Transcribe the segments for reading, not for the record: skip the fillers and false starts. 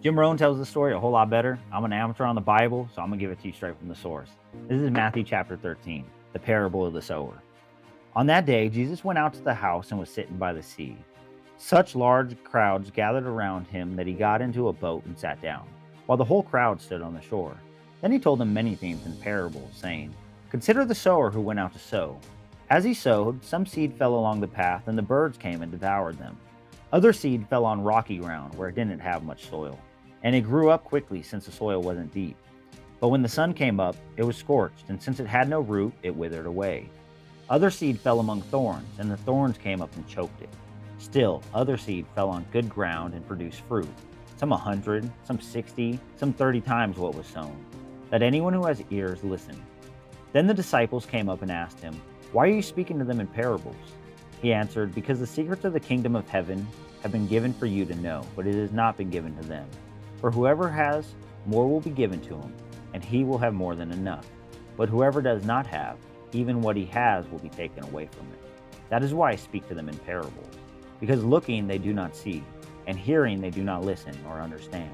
Jim Rohn tells the story a whole lot better. I'm an amateur on the Bible, so I'm going to give it to you straight from the source. This is Matthew chapter 13, the parable of the sower. On that day, Jesus went out to the house and was sitting by the sea. Such large crowds gathered around him that he got into a boat and sat down, while the whole crowd stood on the shore. Then he told them many things in parables, saying, "Consider the sower who went out to sow. As he sowed, some seed fell along the path, and the birds came and devoured them. Other seed fell on rocky ground where it didn't have much soil, and it grew up quickly since the soil wasn't deep. But when the sun came up, it was scorched, and since it had no root, it withered away. Other seed fell among thorns, and the thorns came up and choked it. Still, other seed fell on good ground and produced fruit, some 100, some 60, some 30 times what was sown. Let anyone who has ears listen." Then the disciples came up and asked him, "Why are you speaking to them in parables?" He answered, "Because the secrets of the kingdom of heaven have been given for you to know, but it has not been given to them. For whoever has, more will be given to him, and he will have more than enough. But whoever does not have, even what he has will be taken away from him. That is why I speak to them in parables. Because looking they do not see, and hearing they do not listen or understand.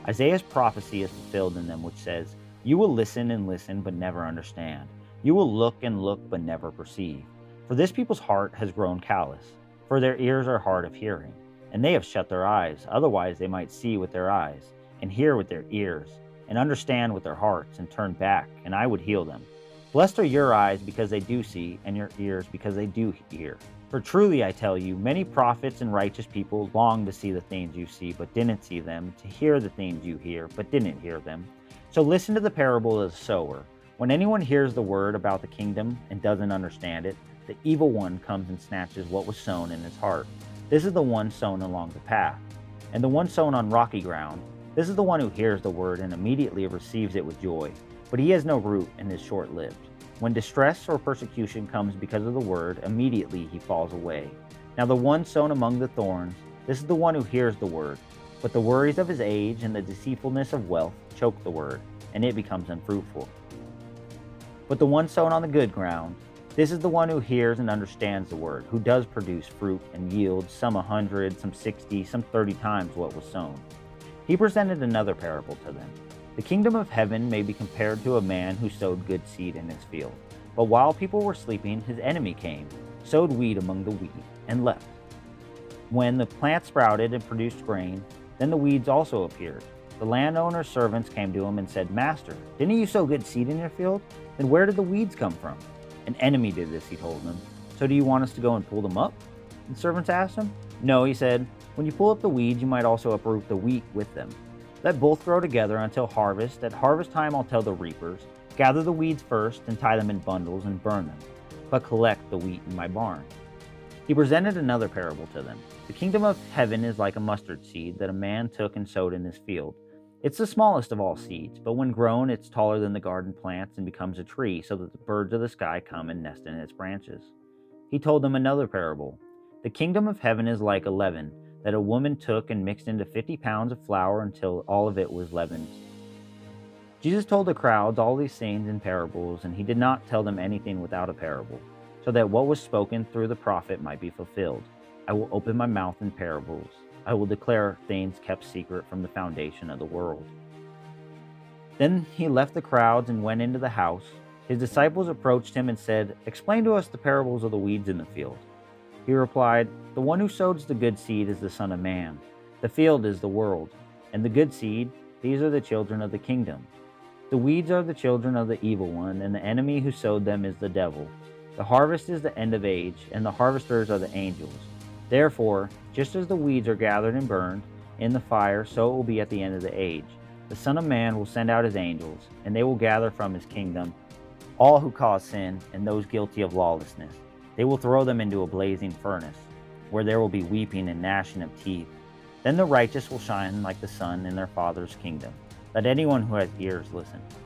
Isaiah's prophecy is fulfilled in them, which says, 'You will listen and listen, but never understand. You will look and look, but never perceive. For this people's heart has grown callous, for their ears are hard of hearing, and they have shut their eyes, otherwise they might see with their eyes, and hear with their ears, and understand with their hearts, and turn back, and I would heal them.' Blessed are your eyes because they do see, and your ears because they do hear. For truly I tell you, many prophets and righteous people longed to see the things you see, but didn't see them, to hear the things you hear, but didn't hear them. So listen to the parable of the sower. When anyone hears the word about the kingdom and doesn't understand it, the evil one comes and snatches what was sown in his heart. This is the one sown along the path. And the one sown on rocky ground, this is the one who hears the word and immediately receives it with joy. But he has no root and is short-lived. When distress or persecution comes because of the word, immediately he falls away. Now the one sown among the thorns, this is the one who hears the word, but the worries of his age and the deceitfulness of wealth choke the word, and it becomes unfruitful. But the one sown on the good ground, this is the one who hears and understands the word, who does produce fruit and yields some 100, some 60, some 30 times what was sown." He presented another parable to them. "The kingdom of heaven may be compared to a man who sowed good seed in his field. But while people were sleeping, his enemy came, sowed weed among the wheat, and left. When the plant sprouted and produced grain, then the weeds also appeared. The landowner's servants came to him and said, 'Master, didn't you sow good seed in your field? Then where did the weeds come from?' 'An enemy did this,' he told them. 'So do you want us to go and pull them up?' The servants asked him. 'No,' he said. 'When you pull up the weeds, you might also uproot the wheat with them. Let both grow together until harvest. At harvest time I'll tell the reapers, gather the weeds first and tie them in bundles and burn them, but collect the wheat in my barn.' He presented another parable to them. 'The kingdom of heaven is like a mustard seed that a man took and sowed in his field. It's the smallest of all seeds, but when grown it's taller than the garden plants and becomes a tree, so that the birds of the sky come and nest in its branches.' He told them another parable. 'The kingdom of heaven is like a leaven that a woman took and mixed into 50 pounds of flour until all of it was leavened.'" Jesus told the crowds all these things in parables, and he did not tell them anything without a parable, so that what was spoken through the prophet might be fulfilled. "I will open my mouth in parables. I will declare things kept secret from the foundation of the world." Then he left the crowds and went into the house. His disciples approached him and said, "Explain to us the parables of the weeds in the field." He replied, "The one who sows the good seed is the Son of Man. The field is the world, and the good seed, these are the children of the kingdom. The weeds are the children of the evil one, and the enemy who sowed them is the devil. The harvest is the end of age, and the harvesters are the angels. Therefore, just as the weeds are gathered and burned in the fire, so it will be at the end of the age. The Son of Man will send out his angels, and they will gather from his kingdom all who cause sin and those guilty of lawlessness. They will throw them into a blazing furnace, where there will be weeping and gnashing of teeth. Then the righteous will shine like the sun in their Father's kingdom. Let anyone who has ears listen."